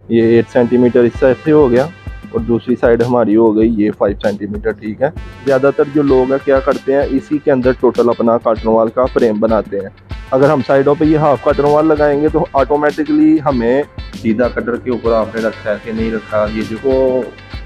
ये 8 सेंटीमीटर इस साइड से हो गया और दूसरी साइड हमारी हो गई ये 5 सेंटीमीटर। ठीक है, ज़्यादातर जो लोग हैं क्या करते हैं, इसी के अंदर टोटल अपना कार्टन वॉल का फ्रेम बनाते हैं। अगर हम साइडों पे ये हाफ कार्टन वॉल लगाएंगे तो ऑटोमेटिकली हमें सीधा कटर के ऊपर आपने रखा है कि नहीं रखा, ये जो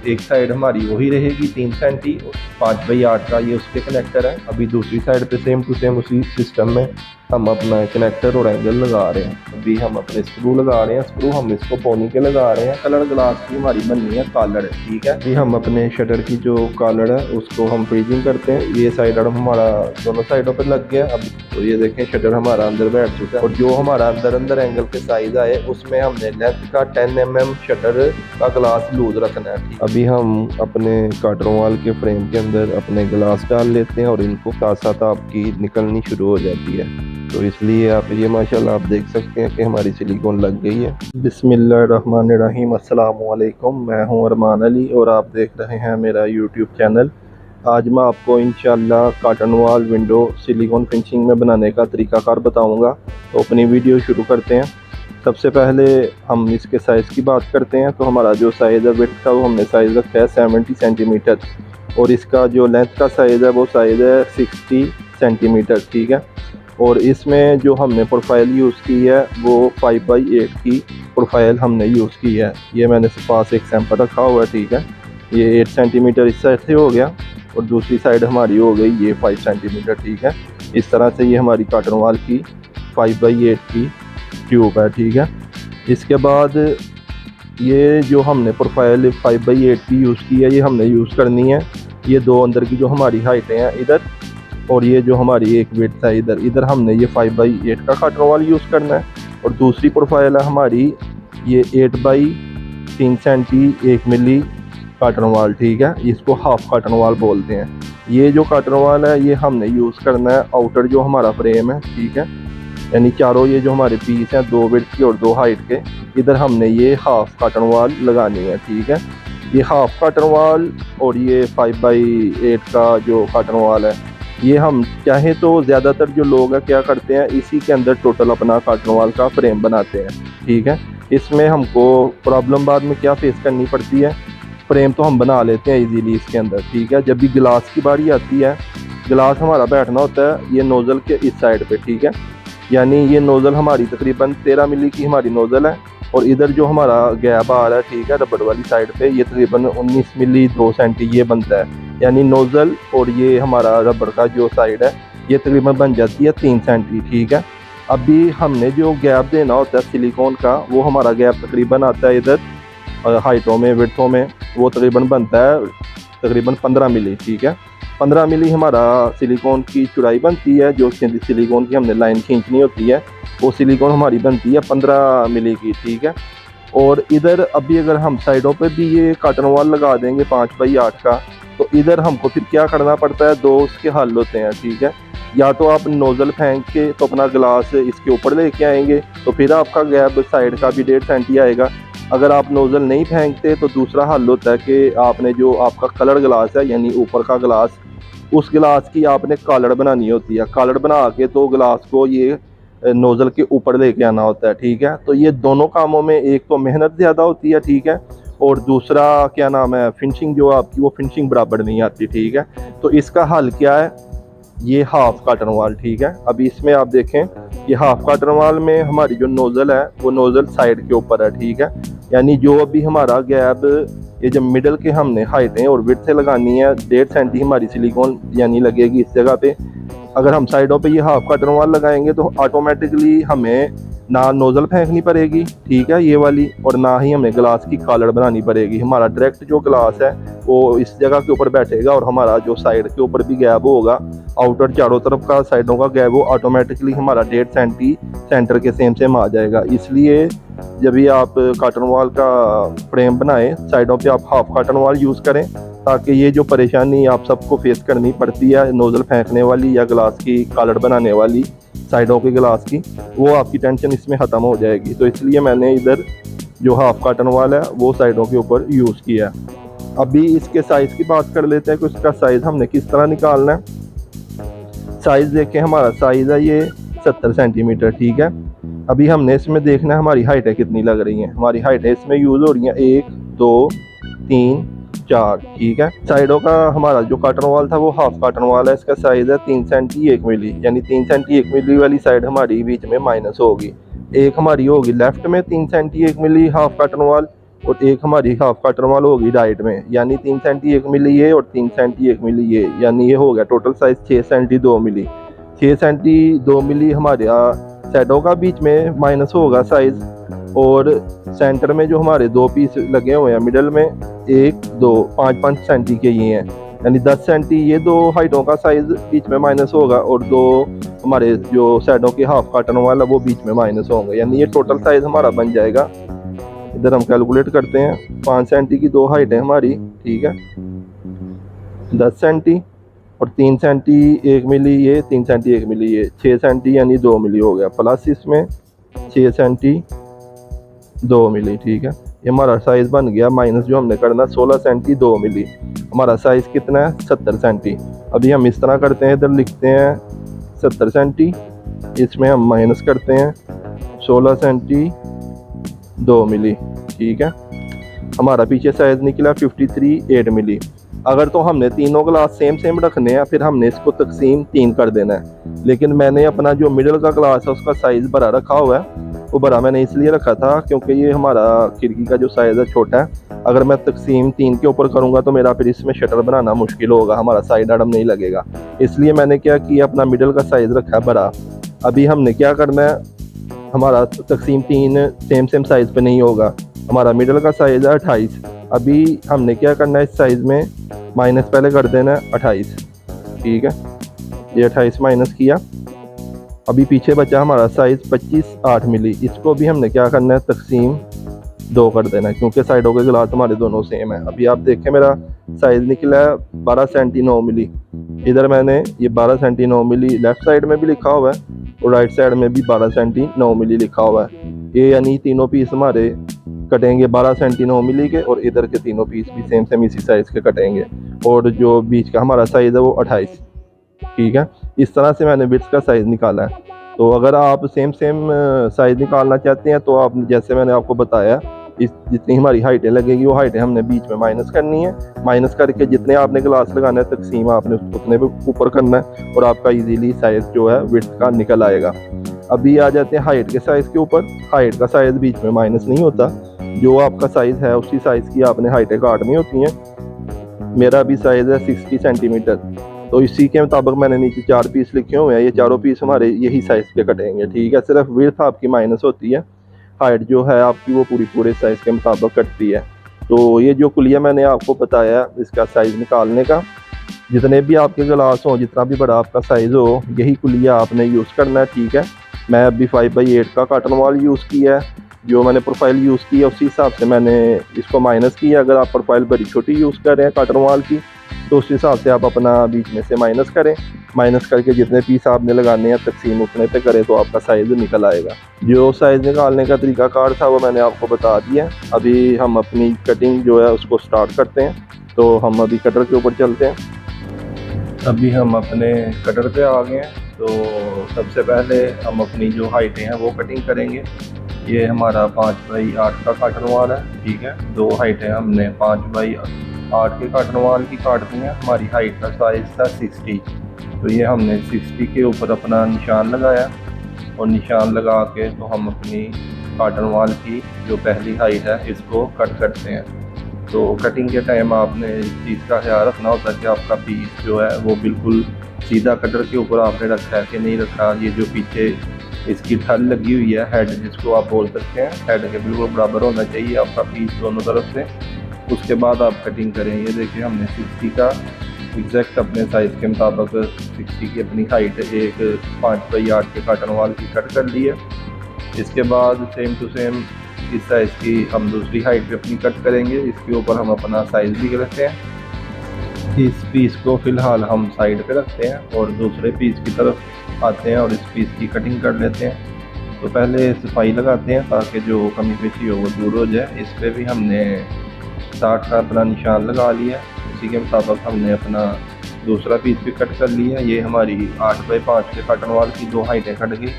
एक साइड हमारी वही रहेगी 3 सेंटी 5/8 का, ये उसके कनेक्टर है। अभी दूसरी साइड पे सेम टू सेम उसी सिस्टम में हम अपना कनेक्टर और एंगल लगा रहे हैं। अभी हम अपने स्क्रू लगा रहे हैं, स्क्रू हम इसको पोनी के लगा रहे हैं। कलर ग्लास की हमारी बननी है कॉलर। ठीक है, अभी हम अपने शटर की जो कॉलर है उसको हम फ्रीजिंग करते हैं। ये साइड हमारा दोनों साइडों पर लग गया। अब तो ये देखें शटर हमारा अंदर बैठ चुका है और जो हमारा अंदर एंगल के साइज आए उसमें हमने लेंथ का 10 mm शटर का ग्लास लूज रखना है। अभी हम अपने कार्टन वॉल के फ्रेम के अंदर अपने ग्लास डाल लेते हैं और इनको साथ साथ आपकी निकलनी शुरू हो जाती है। तो इसलिए आप ये माशाल्लाह आप देख सकते हैं कि हमारी सिलिकॉन लग गई है। बिस्मिल्लाहिर्रहमानिर्रहीम, अस्सलाम वालेकुम। मैं हूं अरमान अली और आप देख रहे हैं मेरा यूट्यूब चैनल। आज मैं आपको इंशाल्लाह carton wall window silicon finishing में बनाने का तरीकाकार बताऊंगा। तो अपनी वीडियो शुरू करते हैं। सबसे पहले हम इसके साइज़ की बात करते हैं। तो हमारा जो साइज़ है विड्थ का वो हमने साइज़ रखा है 70 सेंटीमीटर और इसका जो लेंथ का साइज़ है वो साइज़ है 60 सेंटीमीटर। ठीक है, और इसमें जो हमने प्रोफाइल यूज़ की है वो 5/8 की प्रोफाइल हमने यूज़ की है। ये मैंने पास एक सैंपल रखा हुआ है। ठीक है, ये 8 सेंटीमीटर इस साइड से हो गया और दूसरी साइड हमारी हो गई ये 5 सेंटीमीटर। ठीक है, इस तरह से ये हमारी कार्टन वॉल की 5/8 की ट्यूब है। ठीक है, इसके बाद ये जो हमने प्रोफाइल 5/8 की यूज़ की है ये हमने यूज़ करनी है। ये दो अंदर की जो हमारी हाइटें हैं इधर और ये जो हमारी एक विड्थ है इधर हमने ये 5/8 का कार्टन वॉल यूज़ करना है। और दूसरी प्रोफाइल है हमारी ये 8/3 सेंटी 1 मिली कार्टन वॉल। ठीक है, इसको हाफ कार्टन वॉल बोलते हैं। ये जो कार्टन वॉल है ये हमने यूज़ करना है आउटर जो हमारा फ्रेम है। ठीक है, यानी चारों ये जो हमारे पीस हैं 2 विड्थ के और 2 हाइट के, इधर हमने ये हाफ कार्टन वॉल लगानी है। ठीक है, ये हाफ कार्टन वॉल और ये 5/8 का जो कार्टन वॉल है ये हम चाहे तो ज़्यादातर जो लोग हैं क्या करते हैं, इसी के अंदर टोटल अपना कार्टन वॉल का फ्रेम बनाते हैं। ठीक है, इसमें हमको प्रॉब्लम बाद में क्या फेस करनी पड़ती है, फ्रेम तो हम बना लेते हैं इजीली इसके अंदर। ठीक है, जब भी गिलास की बारी आती है, गिलास हमारा बैठना होता है ये नोज़ल के इस साइड पे। ठीक है, यानी ये नोज़ल हमारी तकरीबन 13 मिली की हमारी नोज़ल है और इधर जो हमारा गैप आ रहा है, ठीक है, रबड़ वाली साइड पे ये तकरीबन 19 मिली 2 सेंटी ये बनता है। यानी नोज़ल और ये हमारा रबड़ का जो साइड है ये तकरीबन बन जाती है 3 सेंटी। ठीक है, अभी हमने जो गैप देना होता है सिलिकॉन का वो हमारा गैप तकरीबन आता है इधर हाइटों में विड्थों में वो तकरीबन बनता है तकरीबन 15 मिली। ठीक है, 15 मिली हमारा सिलिकॉन की चौड़ाई बनती है। जो सिलिकॉन की हमने लाइन खींचनी होती है वो सिलिकॉन हमारी बनती है 15 मिली की। ठीक है, और इधर अभी अगर हम साइडों पे भी ये कार्टन वॉल लगा देंगे 5/8 का तो इधर हमको फिर क्या करना पड़ता है, दो उसके हल होते हैं। ठीक है, या तो आप नोज़ल फेंक के तो अपना गिलास इसके ऊपर लेके आएंगे तो फिर आपका गैप साइड का भी 1.5 सेंटी आएगा। अगर आप नोज़ल नहीं फेंकते तो दूसरा हल होता है कि आपने जो आपका कलर गिलास है यानी ऊपर का गिलास, उस गिलास की आपने कॉलर बनानी होती है। कॉलर बना के तो गिलास को ये नोज़ल के ऊपर लेके आना होता है। ठीक है, तो ये दोनों कामों में एक तो मेहनत ज़्यादा होती है। ठीक है, और दूसरा क्या नाम है, फिनिशिंग जो आपकी वो फिनिशिंग बराबर नहीं आती। ठीक है, तो इसका हल क्या है, ये हाफ कार्टन वॉल। ठीक है, अभी इसमें आप देखें ये हाफ कार्टन वॉल में हमारी जो नोज़ल है वो नोज़ल साइड के ऊपर है। ठीक है, यानी जो अभी हमारा गैप ये जब मिडल के हमने हाइटें और विड्थ से लगानी है 1.5 सेंटी हमारी सिलिकॉन यानी लगेगी इस जगह पे। अगर हम साइडों पे ये हाफ कार्टन वॉल लगाएंगे तो ऑटोमेटिकली हमें ना नोज़ल फेंकनी पड़ेगी, ठीक है, ये वाली, और ना ही हमें ग्लास की कॉलर बनानी पड़ेगी। हमारा डायरेक्ट जो ग्लास है वो इस जगह के ऊपर बैठेगा और हमारा जो साइड के ऊपर भी गैप होगा आउटर चारों तरफ का साइडों का गैप वो ऑटोमेटिकली हमारा 1.5 सेंटी सेंटर के सेम आ जाएगा। इसलिए जब भी आप कार्टन वॉल का फ्रेम बनाएं साइडों पे आप हाफ कार्टन वॉल यूज़ करें ताकि ये जो परेशानी आप सबको फेस करनी पड़ती है नोज़ल फेंकने वाली या ग्लास की कॉलर बनाने वाली साइडों के ग्लास की, वो आपकी टेंशन इसमें ख़त्म हो जाएगी। तो इसलिए मैंने इधर जो हाफ कार्टन वॉल है वो साइडों के ऊपर यूज़ किया है। अभी इसके साइज़ की बात कर लेते हैं कि उसका साइज़ हमने किस तरह निकालना है। साइज़ देखें, हमारा साइज़ है ये 70 सेंटीमीटर। ठीक है, अभी हमने इसमें देखना है हमारी हाइटें कितनी लग रही हैं। हमारी हाइटें इसमें यूज़ हो रही हैं 1 2 3 4, ठीक है। साइडों का हमारा जो कर्टन वॉल था वो हाफ कर्टन वॉल है, इसका साइज़ है 3 सेंटी 1 मिली, यानी 3 सेंटी 1 मिली वाली साइड हमारी बीच में माइनस होगी। एक हमारी होगी लेफ्ट में 3 सेंटी 1 मिली हाफ कर्टन वॉल, और एक हमारी हाफ कर्टन वॉल होगी राइट में, यानी 3 सेंटी 1 मिली ये और 3 सेंटी 1 मिली ये, यानी ये हो गया टोटल साइज़ 6 सेंटी 2 मिली। 6 सेंटी 2 मिली हमारे साइडों का बीच में माइनस होगा साइज़, और सेंटर में जो हमारे 2 पीस लगे हुए हैं मिडल में 1 2 5 सेंटी के ये हैं, यानी 10 सेंटी ये 2 हाइटों का साइज़ बीच में माइनस होगा, और 2 हमारे जो साइडों के हाफ कर्टन वाला वो बीच में माइनस होंगे, यानी ये टोटल साइज़ हमारा बन जाएगा। इधर हम कैलकुलेट करते हैं, 5 सेंटी की 2 हाइट है हमारी, ठीक है, 10 सेंटी और 3 सेंटी 1 मिली ये, 3 सेंटी 1 मिली ये, 6 सेंटी यानी 2 मिली हो गया, प्लस इसमें 6 सेंटी 2 मिली, ठीक है। ये हमारा साइज़ बन गया, माइनस जो हमने करना 16 सेंटी 2 मिली। हमारा साइज़ कितना है 70 सेंटी। अभी हम इस तरह करते हैं, इधर लिखते हैं 70 सेंटी, इसमें हम माइनस करते हैं 16 सेंटी 2 मिली, ठीक है। हमारा पीछे साइज़ निकला 53 8 मिली। अगर तो हमने तीनों ग्लास सेम रखने हैं, फिर हमने इसको तकसीम 3 कर देना है, लेकिन मैंने अपना जो मिडिल का ग्लास है उसका साइज़ बड़ा रखा हुआ है। वो बड़ा मैंने इसलिए रखा था क्योंकि ये हमारा खिड़की का जो साइज़ है छोटा है। अगर मैं तकसीम 3 के ऊपर करूँगा तो मेरा फिर इसमें शटर बनाना मुश्किल होगा, हमारा साइड आर्म नहीं लगेगा, इसलिए मैंने क्या किया अपना मिडिल का साइज़ रखा है बड़ा। अभी हमने क्या करना है, हमारा तकसीम 3 सेम साइज़ पे नहीं होगा, हमारा मिडिल का साइज़ है 28। अभी हमने क्या करना है, इस साइज़ में माइनस पहले कर देना है 28, ठीक है। ये 28 माइनस किया, अभी पीछे बचा हमारा साइज़ 25 8 मिली। इसको भी हमने क्या करना है, तकसीम 2 कर देना है, क्योंकि साइडों के ग्लास हमारे दोनों सेम है। अभी आप देखें मेरा साइज़ निकला है 12 सेंटी 9 मिली। इधर मैंने ये 12 सेंटी 9 मिली लेफ़्ट साइड में भी लिखा हुआ है और राइट साइड में भी 12 सेंटी 9 मिली लिखा हुआ है। ये यानी तीनों पीस हमारे कटेंगे 12 सेंटी 9 मिली के, और इधर के तीनों पीस भी सेम इसी साइज़ के कटेंगे, और जो बीच का हमारा साइज़ है वो 28, ठीक है। इस तरह से मैंने बिट्स का साइज़ निकाला है। तो अगर आप सेम साइज़ निकालना चाहते हैं तो आप जैसे मैंने आपको बताया, इस जितनी हमारी हाइटें लगेगी वो हाइटें हमने बीच में माइनस करनी है। माइनस करके जितने आपने ग्लास लगाना है तकसीम आपने उतने पे ऊपर करना है, और आपका इजीली साइज़ जो है विड्थ का निकल आएगा। अभी आ जाते हैं हाइट के साइज़ के ऊपर। हाइट का साइज़ बीच में माइनस नहीं होता, जो आपका साइज़ है उसी साइज़ की आपने हाइटें काटनी होती हैं। मेरा अभी साइज़ है 60 सेंटीमीटर, तो इसी के मुताबिक मैंने नीचे 4 पीस लिखे हुए हैं, ये चारों पीस हमारे यही साइज़ के कटेंगे, ठीक है। सिर्फ विड्थ आपकी माइनस होती है, हाइट जो है आपकी वो पूरे साइज़ के मुताबिक कटती है। तो ये जो कुलिया मैंने आपको बताया इसका साइज़ निकालने का, जितने भी आपके गिलास हों, जितना भी बड़ा आपका साइज़ हो, यही कुलिया आपने यूज़ करना है, ठीक है। मैं अभी 5/8 का कॉटन वॉल यूज़ किया है, जो मैंने प्रोफाइल यूज़ की है उसी हिसाब से मैंने इसको माइनस किया। अगर आप प्रोफाइल बड़ी छोटी यूज़ कर रहे हैं कॉटन वॉल की, तो उस हिसाब से आप अपना बीच में से माइनस करें। माइनस करके जितने पीस आपने लगाने हैं तकसीम उतने पे करें तो आपका साइज़ निकल आएगा। जो साइज़ निकालने का तरीकाकार था वो मैंने आपको बता दिया। अभी हम अपनी कटिंग जो है उसको स्टार्ट करते हैं, तो हम अभी कटर के ऊपर चलते हैं। अभी हम अपने कटर पे आ गए हैं, तो सबसे पहले हम अपनी जो हाइटें हैं वो कटिंग करेंगे। ये हमारा 5/8 का कॉटन वॉल है, ठीक है। 2 हाइटें हमने 5/8 के कॉटन वॉल की काट दी हैं। हमारी हाइट का साइज़ था 60, तो ये हमने 60 के ऊपर अपना निशान लगाया, और निशान लगा के तो हम अपनी कॉटन वॉल की जो पहली हाइट है इसको कट करते हैं। तो कटिंग के टाइम आपने इस चीज़ का ख्याल रखना होता है कि आपका पीस जो है वो बिल्कुल सीधा कटर के ऊपर आपने रखा है कि नहीं रखा। ये जो पीछे इसकी ठल लगी हुई है, हेड जिसको आप बोल सकते हैं, हेड के बिल्कुल बराबर होना चाहिए आपका पीस दोनों तरफ से। उसके बाद आप कटिंग करें। ये देखिए हमने 60 का एग्जैक्ट अपने साइज़ के मुताबिक 60 की अपनी हाइट एक 5/8 के कॉटन वॉल की कट कर ली है। इसके बाद सेम टू सेम इस साइज़ की हम दूसरी हाइट पे अपनी कट करेंगे। इसके ऊपर हम अपना साइज़ भी रखते हैं। इस पीस को फ़िलहाल हम साइड पे रखते हैं और दूसरे पीस की तरफ आते हैं और इस पीस की कटिंग कर लेते हैं। तो पहले सफाई लगाते हैं ताकि जो कमी पेशी हो वो दूर हो जाए। इस पर भी हमने 60 का अपना निशान लगा लिया, उसी के मुताबिक हमने अपना दूसरा पीस भी कट कर लिया। ये हमारी 8/5 के कॉटन वॉल की 2 हाइटें कट गई।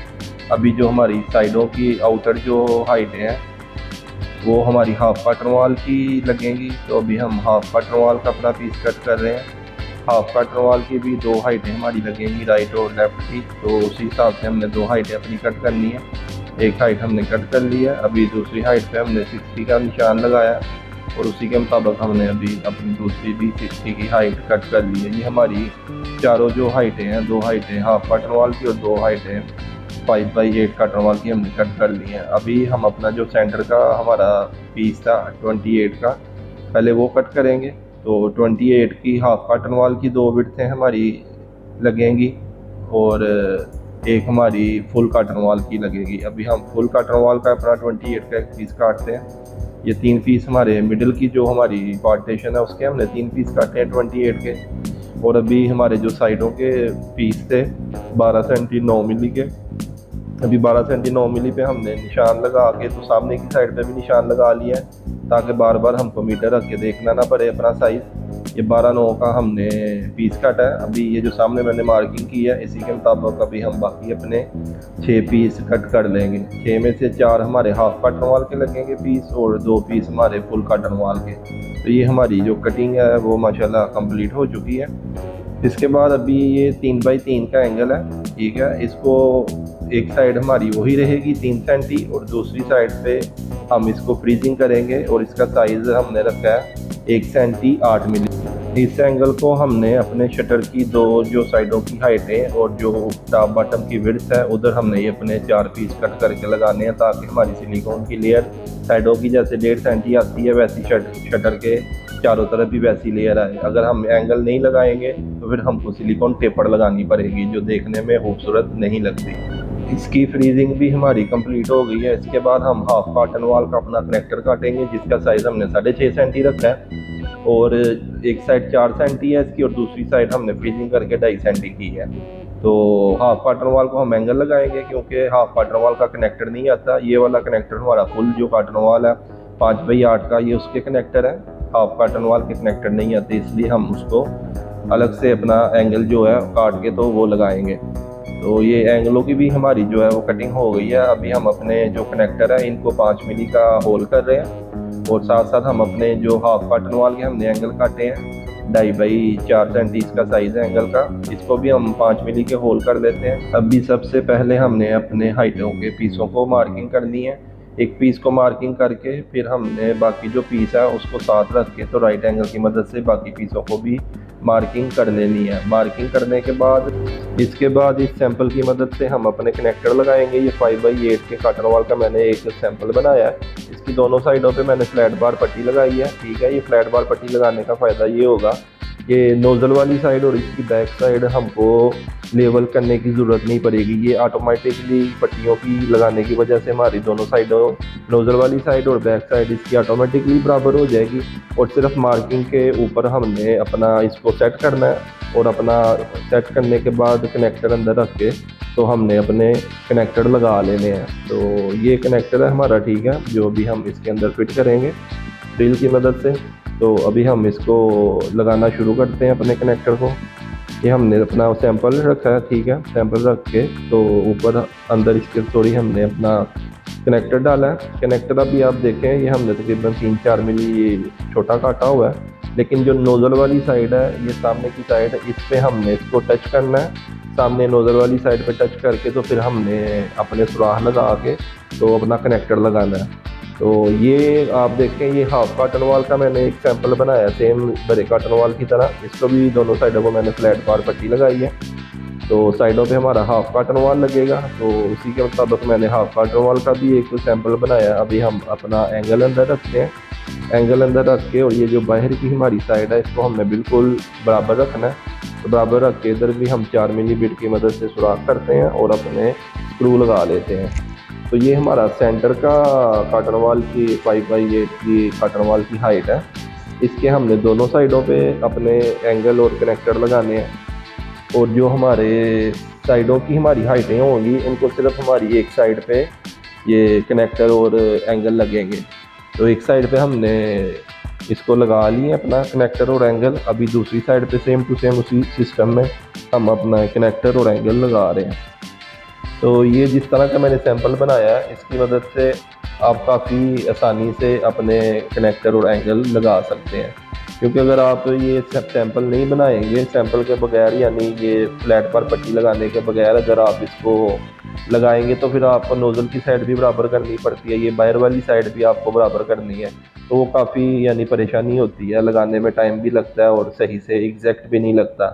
अभी जो हमारी साइडों की आउटर जो हाइटें हैं वो हमारी हाफ पाटन वाल की लगेंगी। तो अभी हम हाफ पाटन वाल का अपना पीस कट कर रहे हैं। हाफ पाटन वाल की भी 2 हाइटें हमारी लगेंगी, राइट और लेफ़्ट की। तो उसी हिसाब से हमने 2 हाइटें अपनी कट करनी है। एक हाइट हमने कट कर ली है, अभी दूसरी हाइट पे हमने 60 का निशान लगाया और उसी के मुताबिक हमने अभी अपनी दूसरी भी 60 की हाइट कट कर ली है। ये हमारी चारों जो हाइटें हैं, 2 हाइटें हाफ पाटन वाल की और 2 हाइटें 5x8 काटन वाल की हमने कट कर ली है। अभी हम अपना जो सेंटर का हमारा पीस था 28 का, पहले वो कट करेंगे। तो 28 की हाफ काटन वाल की 2 विड्थें हमारी लगेंगी और एक हमारी फुल काटन वाल की लगेगी। अभी हम फुल काटन वाल का अपना 28 का एक पीस काटते हैं। ये 3 पीस हमारे मिडिल की जो हमारी पार्टीशन है उसके हमने 3 पीस काटे हैं 28 के। और अभी हमारे जो साइडों के पीस थे 12 सेंटी 9 मिली के, अभी 12 सेंटी 9 मिली पे हमने निशान लगा के तो सामने की साइड पे भी निशान लगा लिया है ताकि बार बार हमको मीटर रख के देखना ना पड़े अपना साइज़। ये 12/9 का हमने पीस काटा है। अभी ये जो सामने मैंने मार्किंग की है इसी के मुताबिक अभी हम बाकी अपने 6 पीस कट कर लेंगे। 6 में से 4 हमारे हाफ काटन वाल के लगेंगे पीस और 2 पीस हमारे फुल काटन वाल के। तो ये हमारी जो कटिंग है वो माशाल्लाह कंप्लीट हो चुकी है। इसके बाद अभी ये 3x3 का एंगल है, ठीक है। इसको एक साइड हमारी वही रहेगी 3 सेंटी और दूसरी साइड पे हम इसको फ्रीजिंग करेंगे और इसका साइज़ हमने रखा है 1 सेंटी 8 मिली। इस एंगल को हमने अपने शटर की 2 जो साइडों की हाइटें और जो टॉप बॉटम की विड्थ है उधर हमने ये अपने 4 पीस कट करके लगाने हैं ताकि हमारी सिलिकॉन की लेयर साइडों की जैसे 1.5 सेंटी आती है वैसी शटर के चारों तरफ भी वैसी लेयर आए। अगर हम एंगल नहीं लगाएंगे तो फिर हमको सिलिकॉन टेपर लगानी पड़ेगी जो देखने में खूबसूरत नहीं लगती। इसकी फ्रीजिंग भी हमारी कंप्लीट हो गई है। इसके बाद हम हाफ काटन वाल का अपना कनेक्टर काटेंगे जिसका साइज़ हमने 6.5 सेंटी रखा है और एक साइड 4 सेंटी है इसकी और दूसरी साइड हमने फ्रीजिंग करके 2.5 सेंटी की है। तो हाफ काटन वाल को हम एंगल लगाएंगे क्योंकि हाफ काटन वाल का कनेक्टर नहीं आता। ये वाला कनेक्टर हमारा फुल जो काटन वाल है 5x8 का ये उसके कनेक्टर है, हाफ काटन वाल के कनेक्टर नहीं आते, इसलिए हम उसको अलग से अपना एंगल जो है काट के तो वो लगाएंगे। तो ये एंगलों की भी हमारी जो है वो कटिंग हो गई है। अभी हम अपने जो कनेक्टर है इनको 5 मिली का होल कर रहे हैं और साथ साथ हम अपने जो हाफ काटन वाल के हमने एंगल काटे हैं 2.5x4 सेंटी इसका साइज़ है एंगल का, इसको भी हम 5 मिली के होल कर देते हैं। अभी सबसे पहले हमने अपने हाइटों के पीसों को मार्किंग करनी है। एक पीस को मार्किंग करके फिर हमने बाकी जो पीस है उसको साथ रख के तो राइट एंगल की मदद से बाकी पीसों को भी मार्किंग कर लेनी है। मार्किंग करने के बाद इसके बाद इस सैंपल की मदद से हम अपने कनेक्टर लगाएंगे। ये 5x8 के काटन वाल का मैंने एक सैंपल बनाया है। इसकी दोनों साइडों पे मैंने फ्लैट बार पट्टी लगाई है, ठीक है। ये फ्लैट बार पट्टी लगाने का फ़ायदा ये होगा कि नोज़ल वाली साइड और इसकी बैक साइड हमको लेवल करने की ज़रूरत नहीं पड़ेगी। ये ऑटोमेटिकली पट्टियों की लगाने की वजह से हमारी दोनों साइडों नोज़ल वाली साइड और बैक साइड इसकी ऑटोमेटिकली बराबर हो जाएगी और सिर्फ मार्किंग के ऊपर हमने अपना इसको सेट करना है और अपना सेट करने के बाद कनेक्टर अंदर रख के तो हमने अपने कनेक्टर लगा लेने हैं। तो ये कनेक्टर है हमारा, ठीक है, जो भी हम इसके अंदर फिट करेंगे ड्रिल की मदद से। तो अभी हम इसको लगाना शुरू करते हैं अपने कनेक्टर को। ये हमने अपना सैंपल रखा है, ठीक है, सैंपल रख के तो ऊपर अंदर इसके थोड़ी हमने अपना कनेक्टर डाला है। कनेक्टर अभी आप देखें ये हमने तकरीबन 3-4 मिली छोटा काटा हुआ है, लेकिन जो नोज़ल वाली साइड है ये सामने की साइड इस पर हमने इसको टच करना है। सामने नोज़ल वाली साइड पे टच करके तो फिर हमने अपने सुराख लगा के तो अपना कनेक्टर लगाना है। तो ये आप देखें ये हाफ काटन वाल का मैंने एक सैंपल बनाया सेम बड़े काटन वाल की तरह। इसको भी दोनों साइडों को मैंने फ्लैट बार पट्टी लगाई है। तो साइडों पे हमारा हाफ काटन वाल लगेगा, तो उसी के मुताबिक मैंने हाफ काटन वाल का भी एक सैंपल बनाया। अभी हम अपना एंगल अंदर रखते हैं, एंगल अंदर रख के और ये जो बाहर की हमारी साइड है इसको हमने बिल्कुल बराबर रखना है। तो बराबर रख के इधर भी हम 4 मिली बिट की मदद से सुराख करते हैं और अपने स्क्रू लगा लेते हैं। तो ये हमारा सेंटर का काटन वाल की 5x8 की काटन वाल की हाइट है। इसके हमने दोनों साइडों पे अपने एंगल और कनेक्टर लगाने हैं और जो हमारे साइडों की हमारी हाइटें होंगी उनको सिर्फ हमारी एक साइड पे ये कनेक्टर और एंगल लगेंगे। तो एक साइड पे हमने इसको लगा लिए अपना कनेक्टर और एंगल। अभी दूसरी साइड पे सेम टू सेम उसी सिस्टम में हम अपना कनेक्टर और एंगल लगा रहे हैं। तो ये जिस तरह का मैंने सैंपल बनाया है, इसकी मदद से आप काफ़ी आसानी से अपने कनेक्टर और एंगल लगा सकते हैं। क्योंकि अगर आप ये सैंपल नहीं बनाएंगे, सैंपल के बगैर यानी ये फ्लैट पर पट्टी लगाने के बगैर अगर आप इसको लगाएंगे तो फिर आपको नोज़ल की साइड भी बराबर करनी पड़ती है, ये बाहर वाली साइड भी आपको बराबर करनी है। तो वो काफ़ी यानी परेशानी होती है, लगाने में टाइम भी लगता है और सही से एग्जैक्ट भी नहीं लगता।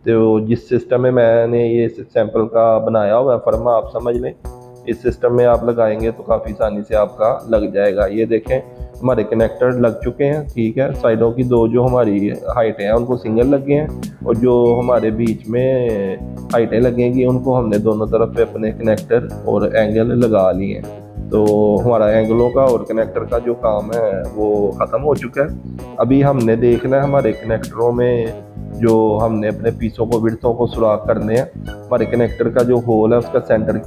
तो जिस सिस्टम में मैंने ये सैंपल का बनाया हुआ है फर्मा, आप समझ लें, इस सिस्टम में आप लगाएंगे तो काफ़ी आसानी से आपका लग जाएगा। ये देखें हमारे कनेक्टर लग चुके हैं, ठीक है। साइडों की दो जो हमारी हाइटें हैं उनको सिंगल लगे हैं, और जो हमारे बीच में हाइटें लगेंगी उनको हमने दोनों तरफ पे अपने कनेक्टर और एंगल लगा लिए हैं। तो हमारा एंगलों का और कनेक्टर का जो काम है वो ख़त्म हो चुका है। अभी हमने देखना है हमारे कनेक्टरों में जो हमने अपने पीसों को विड्थों को सुराख करने हैं, हमारे कनेक्टर का जो होल है उसका सेंटर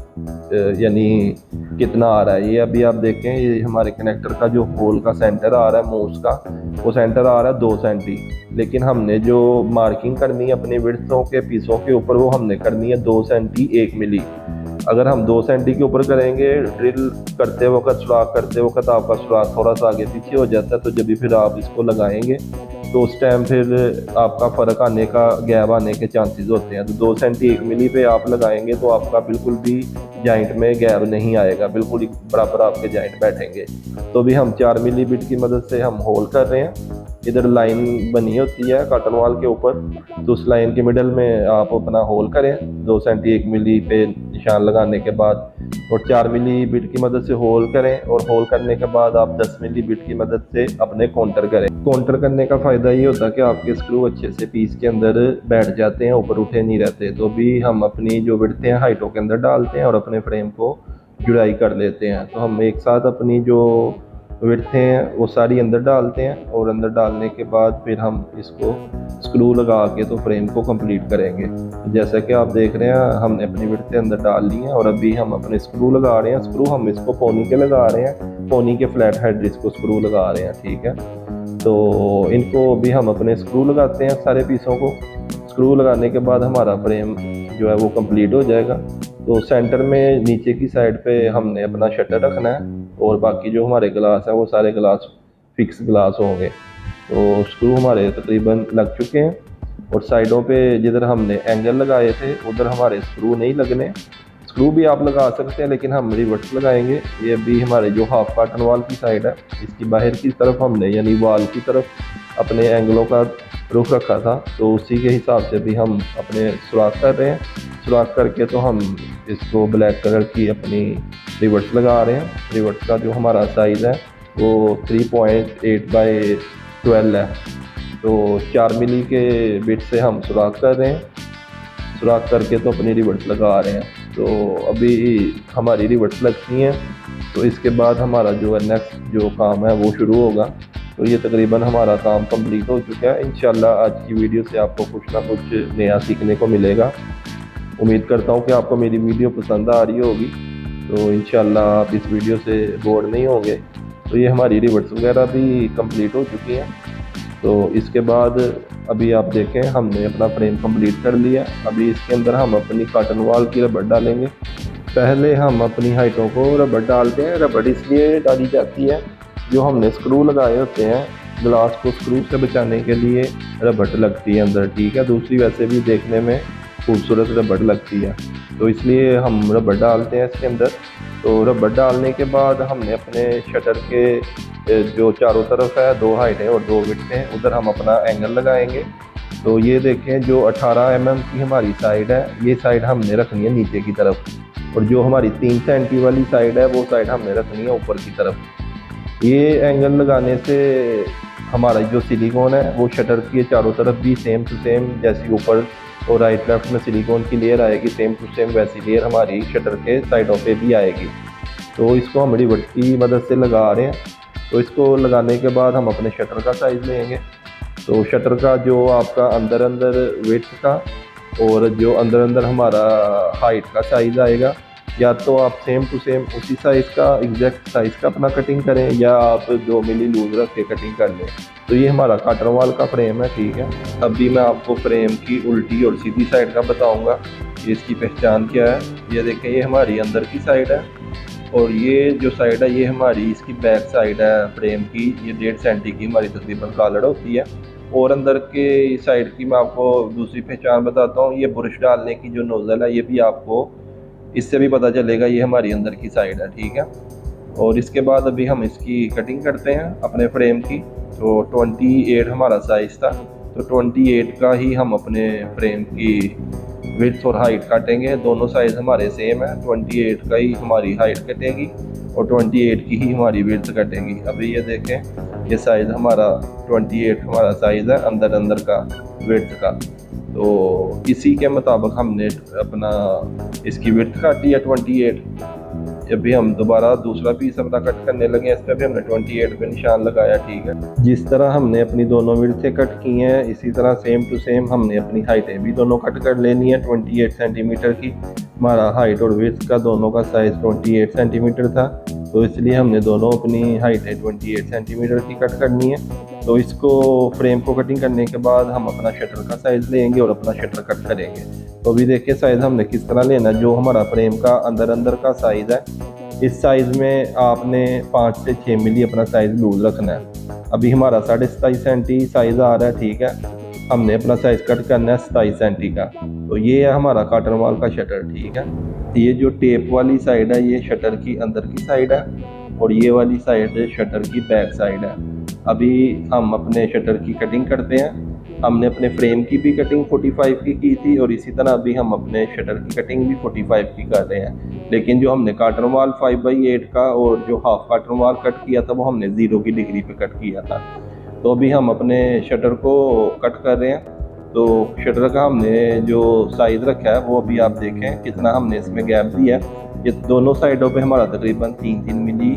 यानी कितना आ रहा है। ये अभी आप देखें, ये हमारे कनेक्टर का जो होल का सेंटर आ रहा है मूस का, वो सेंटर आ रहा है 2 सेंटी, लेकिन हमने जो मार्किंग करनी है अपने विड्थों के पीसों के ऊपर वो हमने करनी है 2 सेंटी 1 मिली। अगर हम 2 सेंटी के ऊपर करेंगे, ड्रिल करते वक्त सुराख करते वक्त आपका सुराख थोड़ा सा आगे पीछे हो जाता है, तो जब भी फिर आप इसको लगाएंगे तो उस टाइम फिर आपका फ़र्क आने का, गैप आने के चांसेस होते हैं। तो 2 सेंटी 1 मिली पे आप लगाएंगे तो आपका बिल्कुल भी जॉइंट में गैप नहीं आएगा, बिल्कुल ही बराबर आपके जॉइंट बैठेंगे। तो भी हम 4 मिली बिट की मदद से हम होल कर रहे हैं। इधर लाइन बनी होती है कॉटन वाल के ऊपर, तो उस लाइन के मिडल में आप अपना होल करें 2 सेंटी 1 मिली पे निशान लगाने के बाद, और 4 मिली बिट की मदद से होल करें, और होल करने के बाद आप 10 मिली बिट की मदद से अपने काउंटर करें। काउंटर करने का फ़ायदा ये होता है कि आपके स्क्रू अच्छे से पीस के अंदर बैठ जाते हैं, ऊपर उठे नहीं रहते। तो भी हम अपनी जो विड्थ हैं हाइटों के अंदर डालते हैं और अपने फ्रेम को जुड़ाई कर लेते हैं। तो हम एक साथ अपनी जो विड्थ हैं वो सारी अंदर डालते हैं, और अंदर डालने के बाद फिर हम इसको स्क्रू लगा के तो फ्रेम को कंप्लीट करेंगे। जैसा कि आप देख रहे हैं हमने अपनी विड्थ अंदर डाल ली हैं, और अभी हम अपने स्क्रू लगा रहे हैं। स्क्रू हम इसको पोनी के लगा रहे हैं, पोनी के फ्लैट हेड इसको स्क्रू लगा रहे हैं, ठीक है। तो इनको भी हम अपने स्क्रू लगाते हैं सारे पीसों को। स्क्रू लगाने के बाद हमारा फ्रेम जो है वो कंप्लीट हो जाएगा। तो सेंटर में नीचे की साइड पे हमने अपना शटर रखना है, और बाकी जो हमारे ग्लास हैं वो सारे ग्लास फिक्स ग्लास होंगे। तो स्क्रू हमारे तकरीबन लग चुके हैं, और साइडों पे जिधर हमने एंगल लगाए थे उधर हमारे स्क्रू नहीं लगने। स्क्रू भी आप लगा सकते हैं लेकिन हम रिवर्स लगाएंगे। ये अभी हमारे जो हाफ कॉटन वाल की साइड है इसकी बाहर की तरफ हमने यानी वाल की तरफ अपने एंगलों का रुख रखा था, तो उसी के हिसाब से भी हम अपने सुराख कर रहे हैं। सुराख करके तो हम इसको ब्लैक कलर की अपनी रिवर्स लगा रहे हैं। रिवर्स का जो हमारा साइज़ है वो 3.8 बाई 12 है। तो 4 मिली के बिट से हम सुराख कर रहे हैं, सुराख करके तो अपनी रिवर्स लगा रहे हैं। तो अभी हमारी रिवर्स लगती हैं, तो इसके बाद हमारा जो है नेक्स्ट जो काम है वो शुरू होगा। तो ये तकरीबन हमारा काम कंप्लीट हो चुका है। इंशाल्लाह आज की वीडियो से आपको कुछ ना कुछ नया सीखने को मिलेगा। उम्मीद करता हूँ कि आपको मेरी वीडियो पसंद आ रही होगी, तो इंशाल्लाह आप इस वीडियो से बोर नहीं होंगे। तो ये हमारी रिवर्स वगैरह भी कंप्लीट हो चुकी हैं। तो इसके बाद अभी आप देखें हमने अपना फ्रेम कंप्लीट कर लिया। अभी इसके अंदर हम अपनी कॉटन वाल की रबड़ डालेंगे। पहले हम अपनी हाइटों को रबड़ डालते हैं। रबड़ इसलिए डाली जाती है, जो हमने स्क्रू लगाए होते हैं ग्लास को स्क्रू से बचाने के लिए रबड़ लगती है अंदर, ठीक है। दूसरी वैसे भी देखने में खूबसूरत रबड़ लगती है, तो इसलिए हम रबड़ डालते हैं इसके अंदर। तो रबड़ डालने के बाद हमने अपने शटर के जो चारों तरफ है 2 हाइटें और 2 विड्थें हैं, उधर हम अपना एंगल लगाएंगे। तो ये देखें जो 18 mm की हमारी साइड है, ये साइड हमने रखनी है नीचे की तरफ, और जो हमारी 3 सेंटी वाली साइड है वो साइड हमने रखनी है ऊपर की तरफ। ये एंगल लगाने से हमारा जो सिलिकॉन है वो शटर के चारों तरफ भी सेम टू सेम, जैसी ऊपर और राइट लेफ्ट में सिलिकॉन की लेयर आएगी सेम टू सेम, वैसी लेयर हमारी शटर के साइडों पे भी आएगी। तो इसको हम रिबड़ की मदद से लगा रहे हैं। तो इसको लगाने के बाद हम अपने शटर का साइज़ लेंगे। तो शटर का जो आपका अंदर अंदर विड्थ का और जो अंदर अंदर हमारा हाइट का साइज़ आएगा, या तो आप सेम टू सेम उसी साइज़ का एग्जैक्ट साइज़ का अपना कटिंग करें, या आप 2 मिली लूज रख के कटिंग कर लें। तो ये हमारा कॉटन वाल का फ्रेम है, ठीक है। अभी मैं आपको फ्रेम की उल्टी और सीधी साइड का बताऊंगा। इसकी पहचान क्या है, ये देखें, ये हमारी अंदर की साइड है और ये जो साइड है ये हमारी इसकी बैक साइड है फ्रेम की। ये 1.5 सेंटी की हमारी तकरीबन कालड़ होती है। और अंदर के साइड की मैं आपको दूसरी पहचान बताता हूँ, ये ब्रश डालने की जो नोज़ल है ये भी आपको इससे भी पता चलेगा ये हमारी अंदर की साइड है, ठीक है। और इसके बाद अभी हम इसकी कटिंग करते हैं अपने फ्रेम की। तो 28 हमारा साइज़ था, तो 28 का ही हम अपने फ्रेम की विड्थ और हाइट काटेंगे। दोनों साइज़ हमारे सेम है, 28 का ही हमारी हाइट कटेगी और 28 की ही हमारी विड्थ कटेगी। अभी ये देखें, ये साइज़ हमारा 28 हमारा साइज़ है अंदर का विड्थ का। तो इसी के मुताबिक हमने अपना इसकी विड्थ काटी है 28। जब भी हम दोबारा दूसरा पीस अपना कट करने लगे, इस पर भी हमने 28 पे निशान लगाया, ठीक है। जिस तरह हमने अपनी दोनों विड्थें कट की हैं, इसी तरह सेम टू सेम हमने अपनी हाइटें भी दोनों कट कर लेनी है। 28 सेंटीमीटर की हमारा हाइट और विड्थ का दोनों का साइज़ 28 सेंटीमीटर था, तो इसलिए हमने दोनों अपनी हाइटें 28 सेंटीमीटर की कट करनी है। तो इसको फ्रेम को कटिंग करने के बाद हम अपना शटर का साइज़ लेंगे और अपना शटर कट करेंगे। तो अभी देखिए साइज़ हमने किस तरह लेना, जो हमारा फ्रेम का अंदर का साइज़ है, इस साइज़ में आपने 5 से 6 मिली अपना साइज़ लूज रखना है। अभी हमारा 27.5 सेंटी साइज़ आ रहा है, ठीक है। हमने अपना साइज़ कट करना है 27 सेंटी का। तो ये है हमारा कॉटन वॉल का शटर, ठीक है। ये जो टेप वाली साइड है ये शटर की अंदर की साइड है और ये वाली साइड शटर की बैक साइड है। अभी हम अपने शटर की कटिंग करते हैं। हमने अपने फ्रेम की भी कटिंग 45 की थी और इसी तरह अभी हम अपने शटर की कटिंग भी 45 की कर रहे हैं। लेकिन जो हमने कॉटन वॉल 5/8 का और जो हाफ कॉटन वॉल कट किया था वो हमने 0 की डिग्री पे कट किया था। तो अभी हम अपने शटर को कट कर रहे हैं। तो शटर का हमने जो साइज़ रखा है वो अभी आप देखें कितना हमने इसमें गैप दिया है। ये दोनों साइडों पे हमारा तकरीबन 3-3 मिली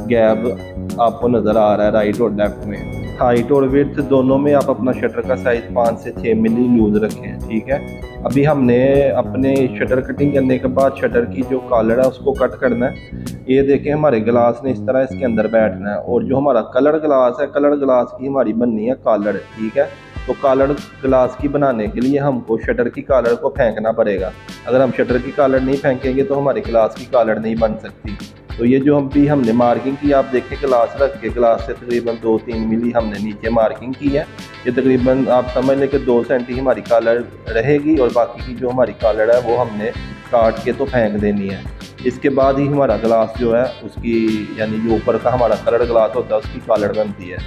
गैप आपको नज़र आ रहा है राइट और लेफ्ट में। हाइट और विड्थ दोनों में आप अपना शटर का साइज़ 5 से 6 मिली लूज रखें, ठीक है। अभी हमने अपने शटर कटिंग करने के बाद शटर की जो कॉलर है उसको कट करना है। ये देखें, हमारे ग्लास ने इस तरह इसके अंदर बैठना है और जो हमारा कलर ग्लास है, कलर ग्लास की हमारी बननी है कॉलर, ठीक है। तो कॉलर ग्लास की बनाने के लिए हमको शटर की कॉलर को फेंकना पड़ेगा। अगर हम शटर की कॉलर नहीं फेंकेंगे तो हमारी ग्लास की कॉलर नहीं बन सकती। तो ये जो हमने मार्किंग की, आप देखें ग्लास रख के ग्लास से तकरीबन 2-3 मिली हमने नीचे मार्किंग की है। ये तकरीबन आप समझ लें कि 2 सेंटी हमारी कॉलर रहेगी और बाकी की जो हमारी कॉलर है वो हमने काट के तो फेंक देनी है। इसके बाद ही हमारा ग्लास जो है उसकी, यानी जो ऊपर का हमारा कलर ग्लास होता है उसकी कॉलर बनती है।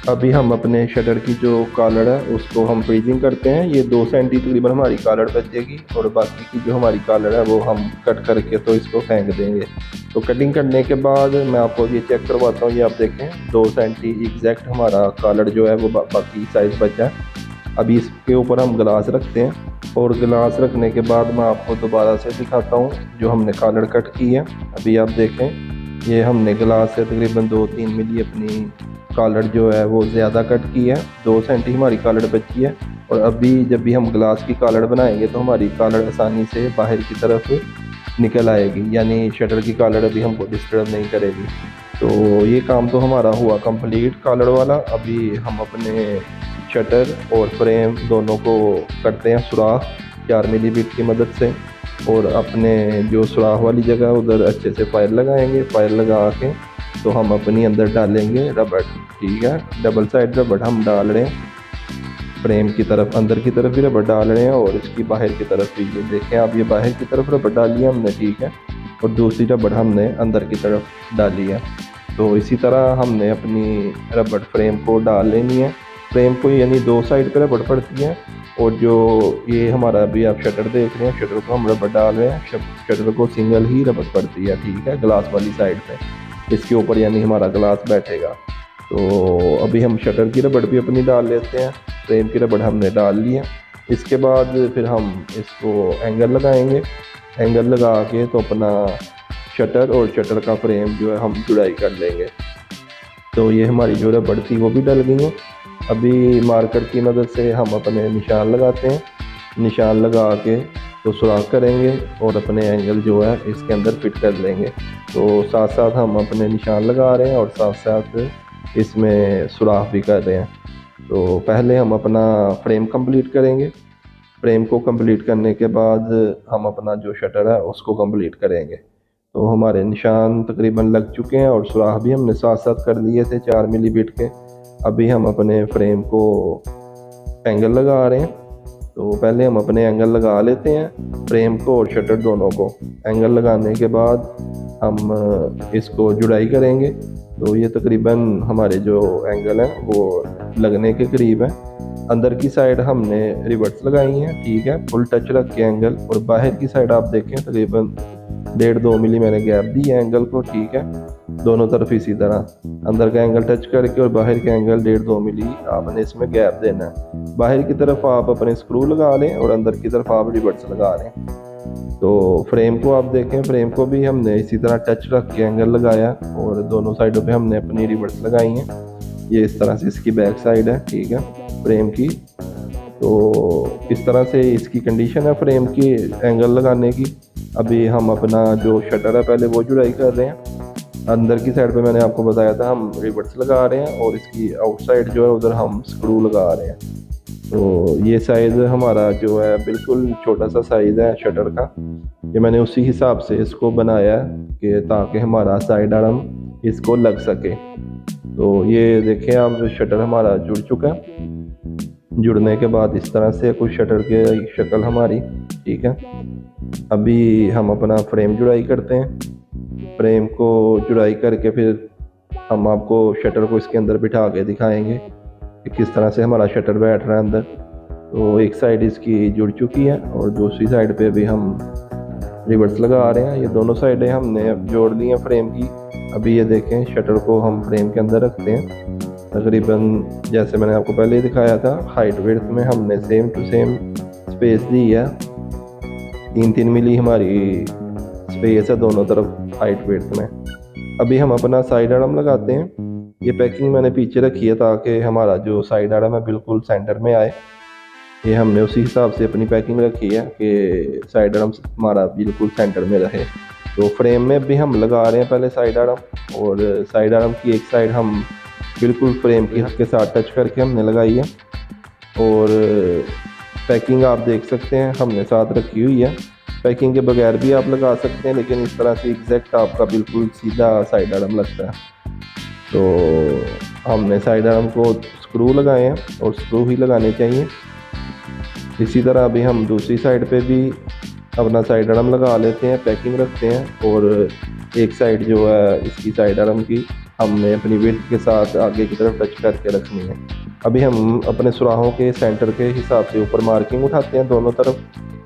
अभी हम अपने शटर की जो कॉलर है उसको हम फ्रीजिंग करते हैं। ये 2 सेंटी तकरीबन हमारी कॉलर बचेगी और बाकी की जो हमारी कॉलर है वो हम कट करके तो इसको फेंक देंगे। तो कटिंग करने के बाद मैं आपको ये चेक करवाता हूँ। ये आप देखें 2 सेंटी एग्जैक्ट हमारा कॉलर जो है वो बाकी साइज़ बचा है। अभी इसके ऊपर हम ग्लास रखते हैं और ग्लास रखने के बाद मैं आपको दोबारा से दिखाता हूँ जो हमने कॉलर कट की है। अभी आप देखें, ये हमने ग्लास से तकरीबन 2-3 मिली अपनी कॉलर जो है वो ज़्यादा कट की है। 2 सेंटी हमारी कॉलर बची है और अभी जब भी हम ग्लास की कॉलर बनाएंगे तो हमारी कॉलर आसानी से बाहर की तरफ निकल आएगी, यानी शटर की कॉलर अभी हमको डिस्टर्ब नहीं करेगी। तो ये काम तो हमारा हुआ कंप्लीट कॉलर वाला। अभी हम अपने शटर और फ्रेम दोनों को करते हैं सुराख 4 मिली बिट की मदद से और अपने जो सुराख वाली जगह उधर अच्छे से फायर लगाएंगे। फायर लगा के तो हम अपनी अंदर डालेंगे रबड़, ठीक है। डबल साइड रबड़ हम डाल रहे हैं, फ्रेम की तरफ अंदर की तरफ भी रबड़ डाल रहे हैं और इसकी बाहर की तरफ भी। ये देखें आप, ये बाहर की तरफ रबड़ डाली है हमने, ठीक है, और दूसरी रबड़ हमने अंदर की तरफ डाली है। तो इसी तरह हमने अपनी रबड़ फ्रेम को डाल लेनी है। फ्रेम को यानी 2 साइड पर रबड़ पड़ती है और जो ये हमारा अभी आप शटर देख रहे हैं, शटर को हम रबड़ डाल रहे हैं। शटर को सिंगल ही रबड़ पड़ती है, ठीक है, ग्लास वाली साइड पे, इसके ऊपर यानी हमारा ग्लास बैठेगा। तो अभी हम शटर की रबड़ भी अपनी डाल लेते हैं। फ्रेम की रबड़ हमने डाल ली है। इसके बाद फिर हम इसको एंगल लगाएंगे। एंगल लगा के तो अपना शटर और शटर का फ्रेम जो है हम जुड़ाई कर लेंगे। तो ये हमारी जो रबड़ थी वो भी डल गई है। अभी मार्कर की मदद से हम अपने निशान लगाते हैं। निशान लगा के तो सुराख करेंगे और अपने एंगल जो है इसके अंदर फिट कर लेंगे। तो साथ साथ हम अपने निशान लगा रहे हैं और साथ साथ इसमें सुराख भी कर रहे हैं। तो पहले हम अपना फ्रेम कंप्लीट करेंगे। फ्रेम को कंप्लीट करने के बाद हम अपना जो शटर है उसको कंप्लीट करेंगे। तो हमारे निशान तकरीबन लग चुके हैं और सुराख भी हमने साथ साथ कर लिए थे 4 मिली बिट के। अभी हम अपने फ्रेम को एंगल लगा रहे हैं। तो पहले हम अपने एंगल लगा लेते हैं, फ्रेम को और शटर दोनों को। एंगल लगाने के बाद हम इसको जुड़ाई करेंगे। तो ये तकरीबन हमारे जो एंगल हैं वो लगने के करीब है। अंदर की साइड हमने रिवर्स लगाई हैं, ठीक है, फुल टच रख के एंगल। और बाहर की साइड आप देखें तकरीबन 1.5-2 मिली मैंने गैप दी है एंगल को, ठीक है। दोनों तरफ इसी तरह अंदर का एंगल टच करके और बाहर का एंगल 1.5-2 मिली आपने इसमें गैप देना है। बाहर की तरफ आप अपने स्क्रू लगा लें और अंदर की तरफ आप रिवर्स लगा लें। तो फ्रेम को आप देखें, फ्रेम को भी हमने इसी तरह टच रख के एंगल लगाया और दोनों साइडों पे हमने अपनी रिवर्स लगाई हैं। ये इस तरह से इसकी बैक साइड है, ठीक है, फ्रेम की। तो इस तरह से इसकी कंडीशन है फ्रेम की एंगल लगाने की। अभी हम अपना जो शटर है पहले वो जुड़ाई कर रहे हैं। अंदर की साइड पे मैंने आपको बताया था हम रिवर्स लगा रहे हैं और इसकी आउटसाइड जो है उधर हम स्क्रू लगा रहे हैं। तो ये साइज़ हमारा जो है बिल्कुल छोटा सा साइज़ है शटर का। ये मैंने उसी हिसाब से इसको बनाया है कि ताकि हमारा साइड आर्म इसको लग सके। तो ये देखें आप, शटर हमारा जुड़ चुका है। जुड़ने के बाद इस तरह से कुछ शटर के शक्ल हमारी, ठीक है। अभी हम अपना फ्रेम जुड़ाई करते हैं। फ्रेम को जुड़ाई करके फिर हम आपको शटर को इसके अंदर बिठा के दिखाएंगे कि किस तरह से हमारा शटर बैठ रहा है अंदर। तो एक साइड इसकी जुड़ चुकी है और दूसरी साइड पे भी हम रिवर्स लगा रहे हैं। ये दोनों साइडें हमने जोड़ ली हैं फ्रेम की। अभी ये देखें, शटर को हम फ्रेम के अंदर रखते हैं। तकरीबन जैसे मैंने आपको पहले ही दिखाया था, हाइट विड्थ में हमने सेम टू सेम स्पेस दी है। 3-3 मिली हमारी स्पेस है दोनों तरफ हाइट विड्थ में। अभी हम अपना साइड आर्म लगाते हैं। ये पैकिंग मैंने पीछे रखी है ताकि हमारा जो साइड आर्म है बिल्कुल सेंटर में आए। ये हमने उसी हिसाब से अपनी पैकिंग रखी है कि साइड आर्म हमारा बिल्कुल सेंटर में रहे। तो फ्रेम में भी हम लगा रहे हैं पहले साइड आर्म, और साइड आर्म की एक साइड हम बिल्कुल फ्रेम के साथ टच करके हमने लगाई है। और पैकिंग आप देख सकते हैं हमने साथ रखी हुई है। पैकिंग के बगैर भी आप लगा सकते हैं, लेकिन इस तरह से एग्जैक्ट आपका बिल्कुल सीधा साइड आर्म लगता है। तो हमने साइड आर्म को स्क्रू लगाए हैं और स्क्रू ही लगाने चाहिए। इसी तरह अभी हम दूसरी साइड पे भी अपना साइड आर्म लगा लेते हैं, पैकिंग रखते हैं। और एक साइड जो है इसकी साइड आर्म की हमने अपनी विड्थ के साथ आगे की तरफ टच करके रखनी है। अभी हम अपने सुराहों के सेंटर के हिसाब से ऊपर मार्किंग उठाते हैं दोनों तरफ।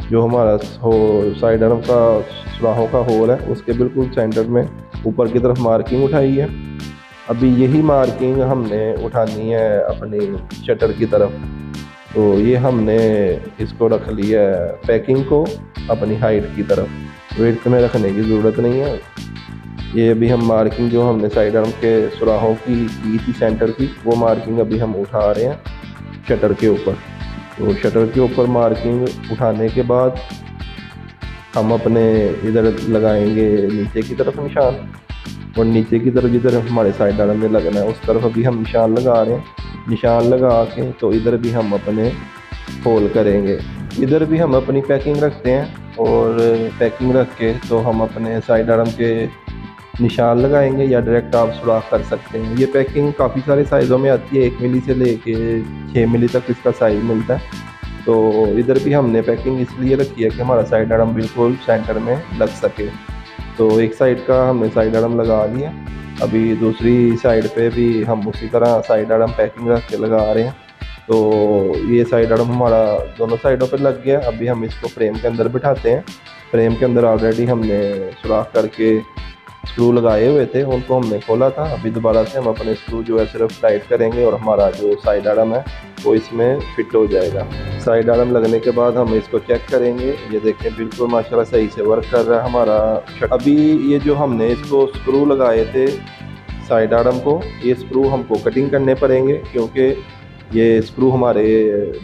जो हमारा साइड आर्म का सुराहों का होल है उसके बिल्कुल सेंटर में ऊपर की तरफ मार्किंग उठाई है। अभी यही मार्किंग हमने उठानी है अपनी शटर की तरफ। तो ये हमने इसको रख लिया है पैकिंग को अपनी हाइट की तरफ, विड्थ में रखने की ज़रूरत नहीं है। ये अभी हम मार्किंग जो हमने साइड आर्म के सुराहों की थी सेंटर की, वो मार्किंग अभी हम उठा रहे हैं शटर के ऊपर। तो शटर के ऊपर मार्किंग उठाने के बाद हम अपने इधर लगाएंगे नीचे की तरफ निशान, और नीचे की तरफ जिधर हमारे साइड आर्म में लगना है उस तरफ अभी हम निशान लगा रहे हैं। निशान लगा के तो इधर भी हम अपने होल करेंगे। इधर भी हम अपनी पैकिंग रखते हैं और पैकिंग रख के तो हम अपने साइड आर्म के निशान लगाएंगे या डायरेक्ट आप सुराख कर सकते हैं। ये पैकिंग काफ़ी सारे साइज़ों में आती है, 1 मिली से लेके 6 मिली तक इसका साइज़ मिलता है। तो इधर भी हमने पैकिंग इसलिए रखी है कि हमारा साइड आर्म बिल्कुल सेंटर में लग सके। तो एक साइड का हमने साइड आर्म लगा लिया। अभी दूसरी साइड पे भी हम उसी तरह साइड आर्म पैकिंग रख के लगा रहे हैं। तो ये साइड आर्म हमारा दोनों साइडों पे लग गया। अभी हम इसको फ्रेम के अंदर बिठाते हैं। फ्रेम के अंदर ऑलरेडी हमने सुराख करके स्क्रू लगाए हुए थे, उनको हमने खोला था। अभी दोबारा से हम अपने स्क्रू जो है सिर्फ टाइट करेंगे और हमारा जो साइड आर्म है वो इसमें फिट हो जाएगा। साइड आर्म लगने के बाद हम इसको चेक करेंगे। ये देखें बिल्कुल माशाल्लाह सही से वर्क कर रहा है हमारा शटर। अभी ये जो हमने इसको स्क्रू लगाए थे साइड आर्म को, ये स्क्रू हमको कटिंग करने पड़ेंगे, क्योंकि ये स्क्रू हमारे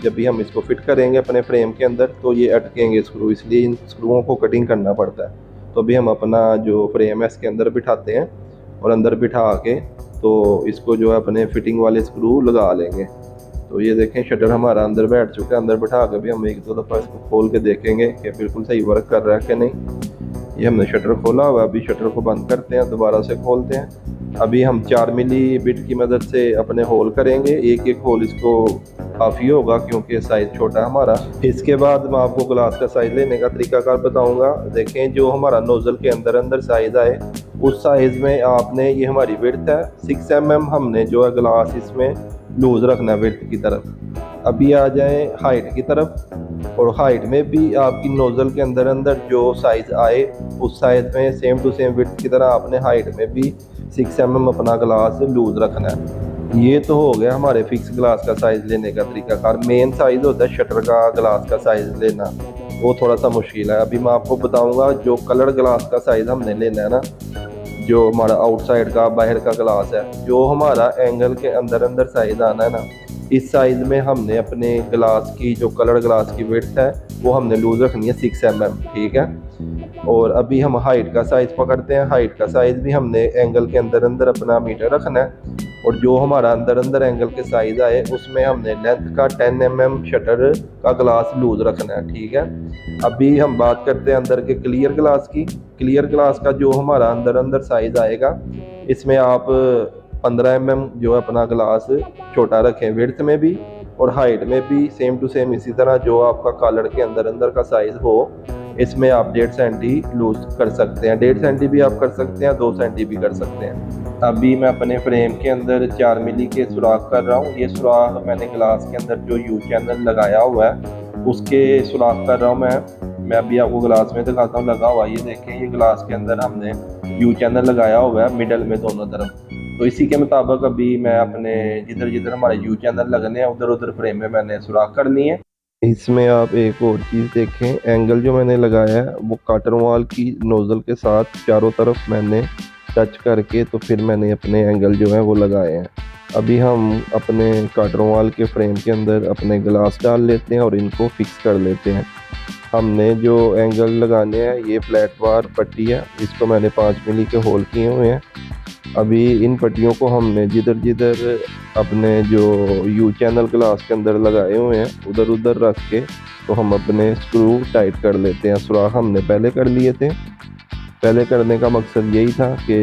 जब भी हम इसको फिट करेंगे अपने फ्रेम के अंदर तो ये अटकेंगे स्क्रू, इसलिए इन स्क्रूओं को कटिंग करना पड़ता है। तो अभी हम अपना जो फ्रेम है इसके अंदर बिठाते हैं और अंदर बिठा के तो इसको जो है अपने फिटिंग वाले स्क्रू लगा लेंगे। तो ये देखें शटर हमारा अंदर बैठ चुका है। अंदर बैठा के भी हम एक दो दफ़ा इसको खोल के देखेंगे कि बिल्कुल सही वर्क कर रहा है कि नहीं। ये हमने शटर खोला हुआ, अभी शटर को बंद करते हैं, दोबारा से खोलते हैं। अभी हम 4 मिली बिट की मदद से अपने होल करेंगे, एक एक होल इसको काफ़ी होगा क्योंकि साइज़ छोटा है हमारा। इसके बाद मैं आपको ग्लास का साइज़ लेने का तरीकाकार बताऊंगा। देखें जो हमारा नोज़ल के अंदर साइज़ आए उस साइज़ में आपने, ये हमारी विड्थ है 6 mm, हमने जो है ग्लास इसमें लूज़ रखना है विड्थ की तरफ। अभी आ जाए हाइट की तरफ, और हाइट में भी आपकी नोज़ल के अंदर जो साइज़ आए उस साइज़ में सेम टू सेम विड्थ की तरह आपने हाइट में भी 6 mm अपना ग्लास लूज़ रखना है। ये तो हो गया हमारे फिक्स ग्लास का साइज़ लेने का तरीकाकार। मेन साइज़ होता है शटर का ग्लास का साइज़ लेना, वो थोड़ा सा मुश्किल है। अभी मैं आपको बताऊंगा जो कलर ग्लास का साइज़ हमने लेना है ना, जो हमारा आउटसाइड का बाहर का ग्लास है, जो हमारा एंगल के अंदर साइज़ आना है ना, इस साइज़ में हमने अपने ग्लास की जो कलर ग्लास की विड्थ है वो हमने लूज़ रखनी है 6 mm, ठीक है। और अभी हम हाइट का साइज़ पकड़ते हैं। हाइट का साइज़ भी हमने एंगल के अंदर अपना मीटर रखना है, और जो हमारा अंदर एंगल के साइज़ आए उसमें हमने लेंथ का 10 mm शटर का ग्लास लूज़ रखना है, ठीक है। अभी हम बात करते हैं अंदर के क्लियर ग्लास की। क्लियर ग्लास का जो हमारा अंदर साइज़ आएगा, इसमें आप 15 mm जो अपना ग्लास छोटा रखें, विड्थ में भी और हाइट में भी सेम टू सेम इसी तरह। जो आपका कॉलर के अंदर का साइज़ हो इसमें आप 1.5 सेंटी लूज़ कर सकते हैं, 1.5 सेंटी भी आप कर सकते हैं, 2 सेंटी भी कर सकते हैं। अभी मैं अपने फ्रेम के अंदर 4 मिली के सुराख कर रहा हूँ। ये सुराख मैंने ग्लास के अंदर जो यू चैनल लगाया हुआ है उसके सुराख कर रहा हूँ मैं अभी आपको ग्लास में दिखाता हूँ लगा हुआ। ये देखें, ये ग्लास के अंदर हमने यू चैनल लगाया हुआ है मिडल में दोनों तरफ। तो इसी के मुताबिक अभी मैं अपने जिधर हमारे यू चैनल लगने हैं उधर फ्रेम में मैंने सुराख करनी है। इसमें आप एक और चीज़ देखें, एंगल जो मैंने लगाया है वो कॉटन वॉल की नोज़ल के साथ चारों तरफ मैंने टच करके तो फिर मैंने अपने एंगल जो है वो लगाए हैं। अभी हम अपने कॉटन वॉल के फ्रेम के अंदर अपने ग्लास डाल लेते हैं और इनको फिक्स कर लेते हैं। हमने जो एंगल लगाने हैं ये फ्लैट बार पट्टी है, इसको मैंने 5 मिली के होल किए हुए हैं। अभी इन पट्टियों को हमने जिधर अपने जो यू चैनल ग्लास के अंदर लगाए हुए हैं उधर रख के तो हम अपने स्क्रू टाइट कर लेते हैं। सुराख हमने पहले कर लिए थे। पहले करने का मकसद यही था कि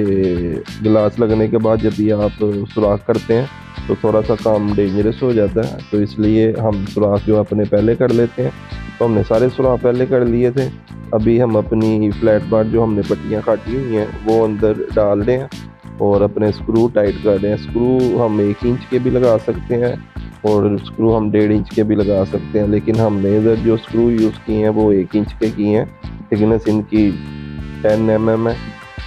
गिलास लगने के बाद जब भी आप सुराख करते हैं तो थोड़ा सा काम डेंजरस हो जाता है, तो इसलिए हम सुराख जो अपने पहले कर लेते हैं। तो हमने सारे सुराख पहले कर लिए थे। अभी हम अपनी फ्लैट बार जो हमने पट्टियाँ काटी हुई हैं वो अंदर डाल दें और अपने स्क्रू टाइट कर दें। स्क्रू हम 1 इंच के भी लगा सकते हैं और स्क्रू हम 1.5 इंच के भी लगा सकते हैं, लेकिन हमने इधर जो स्क्रू यूज़ किए हैं वो 1 इंच के किए हैं। थिकनेस इनकी 10 mm है।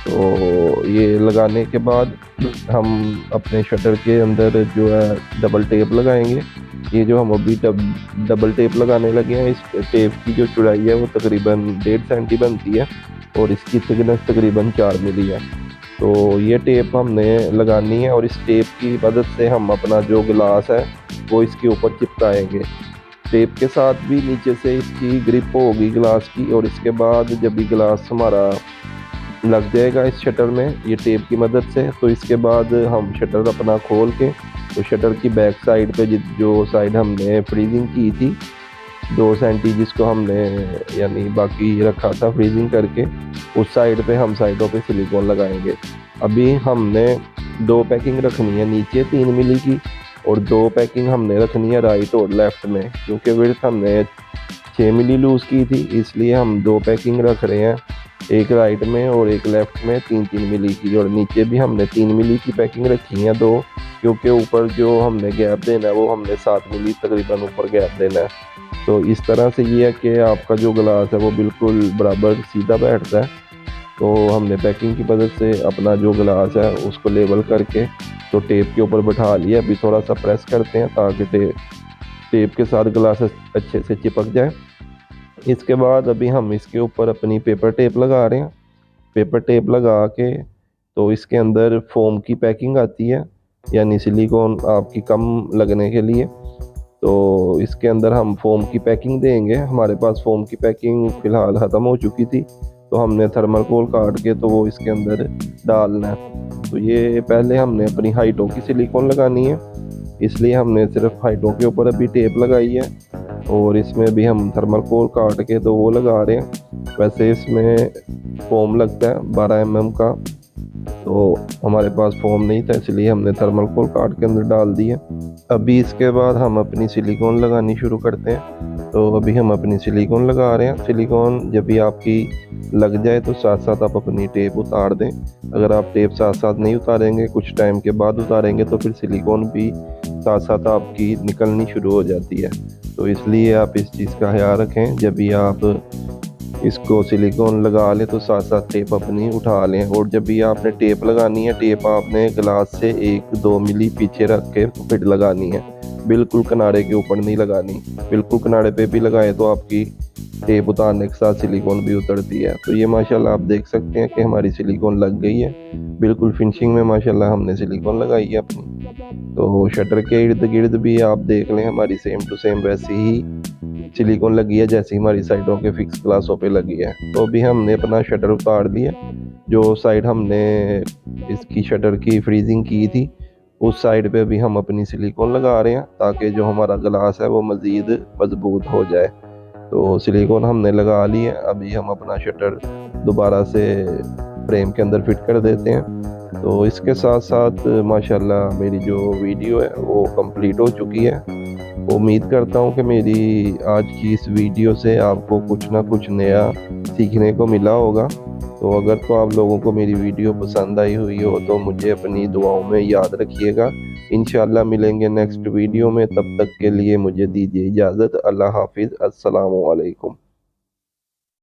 तो ये लगाने के बाद हम अपने शटर के अंदर जो है डबल टेप लगाएंगे। ये जो हम अभी डबल टेप लगाने लगे हैं, इस टेप की जो चौड़ाई है वो तकरीबन 1.5 सेंटी बनती है और इसकी थिकनेस तकरीबन 4 मिली है। तो ये टेप हमने लगानी है और इस टेप की मदद से हम अपना जो गिलास है वो इसके ऊपर चिपकाएंगे। टेप के साथ भी नीचे से इसकी ग्रिप होगी गिलास की, और इसके बाद जब भी गिलास हमारा लग जाएगा इस शटर में ये टेप की मदद से, तो इसके बाद हम शटर अपना खोल के तो शटर की बैक साइड पे जो साइड हमने फ्रीजिंग की थी 2 सेंटी, जिसको हमने यानी बाकी रखा था फ्रीजिंग करके, उस साइड पे हम साइडों पे सिलिकॉन लगाएंगे। अभी हमने 2 पैकिंग रखनी है, नीचे 3 मिली की और 2 पैकिंग हमने रखनी है राइट और लेफ़्ट में, क्योंकि विड्थ हमने 6 मिली लूज़ की थी इसलिए हम 2 पैकिंग रख रहे हैं, एक राइट में और एक लेफ़्ट में 3-3 मिली की। और नीचे भी हमने 3 मिली की पैकिंग रखी है 2, क्योंकि ऊपर जो हमने गैप देना है वो हमने 7 मिली तकरीबन ऊपर गैप देना है। तो इस तरह से ये है कि आपका जो ग्लास है वो बिल्कुल बराबर सीधा बैठता है। तो हमने पैकिंग की मदद से अपना जो गिलास है उसको लेवल करके तो टेप के ऊपर बैठा लिया। अभी थोड़ा सा प्रेस करते हैं ताकि टेप के साथ गिलास अच्छे से चिपक जाए। इसके बाद अभी हम इसके ऊपर अपनी पेपर टेप लगा रहे हैं। पेपर टेप लगा के तो इसके अंदर फोम की पैकिंग आती है, यानी सिलिकॉन आपकी कम लगने के लिए। तो इसके अंदर हम फोम की पैकिंग देंगे। हमारे पास फोम की पैकिंग फ़िलहाल ख़त्म हो चुकी थी, तो हमने थर्माकोल काट के तो वो इसके अंदर डालना है। तो ये पहले हमने अपनी हाइटों की सिलिकॉन लगानी है। इसलिए हमने सिर्फ हाइटों के ऊपर अभी टेप लगाई है और इसमें भी हम थर्मल कोर काट के तो वो लगा रहे हैं। वैसे इसमें फोम लगता है 12 mm का, तो हमारे पास फोम नहीं था इसलिए हमने थर्मल कोर काट के अंदर डाल दिया। अभी इसके बाद हम अपनी सिलिकॉन लगानी शुरू करते हैं। तो अभी हम अपनी सिलिकॉन लगा रहे हैं। सिलिकॉन जब भी आपकी लग जाए तो साथ साथ आप अपनी टेप उतार दें। अगर आप टेप साथ साथ नहीं उतारेंगे, कुछ टाइम के बाद उतारेंगे, तो फिर सिलिकॉन भी साथ साथ आपकी निकलनी शुरू हो जाती है। तो इसलिए आप इस चीज़ का ख्याल रखें, जब भी आप इसको सिलिकॉन लगा लें तो साथ साथ टेप अपनी उठा लें। और जब भी आपने टेप लगानी है, टेप आपने ग्लास से 1-2 मिली पीछे रख के फिट लगानी है, बिल्कुल किनारे के ऊपर नहीं लगानी। बिल्कुल किनारे पे भी लगाए तो आपकी टेप उतारने के साथ सिलिकॉन भी उतरती है। तो ये माशाल्लाह आप देख सकते हैं कि हमारी सिलिकॉन लग गई है, बिल्कुल फिनिशिंग में माशाल्लाह हमने सिलिकॉन लगाई है अपनी। तो शटर के इर्द गिर्द भी आप देख लें हमारी सेम टू सेम वैसी ही सिलिकॉन लगी है जैसी हमारी साइडों के फिक्स ग्लासों पे लगी है। तो अभी हमने अपना शटर उतार दिया। जो साइड हमने इसकी शटर की फ्रीजिंग की थी उस साइड पे भी हम अपनी सिलिकॉन लगा रहे हैं ताकि जो हमारा ग्लास है वो मज़ीद मजबूत हो जाए। तो सिलिकॉन हमने लगा ली है। अभी हम अपना शटर दोबारा से फ्रेम के अंदर फिट कर देते हैं। तो इसके साथ साथ माशाल्लाह मेरी जो वीडियो है वो कंप्लीट हो चुकी है। उम्मीद करता हूँ कि मेरी आज की इस वीडियो से आपको कुछ ना कुछ नया सीखने को मिला होगा। तो अगर तो आप लोगों को मेरी वीडियो पसंद आई हुई हो तो मुझे अपनी दुआओं में याद रखिएगा। इंशाल्लाह मिलेंगे नेक्स्ट वीडियो में, तब तक के लिए मुझे दीजिए इजाज़त। अल्लाह हाफिज़। अस्सलामु अलैकुम।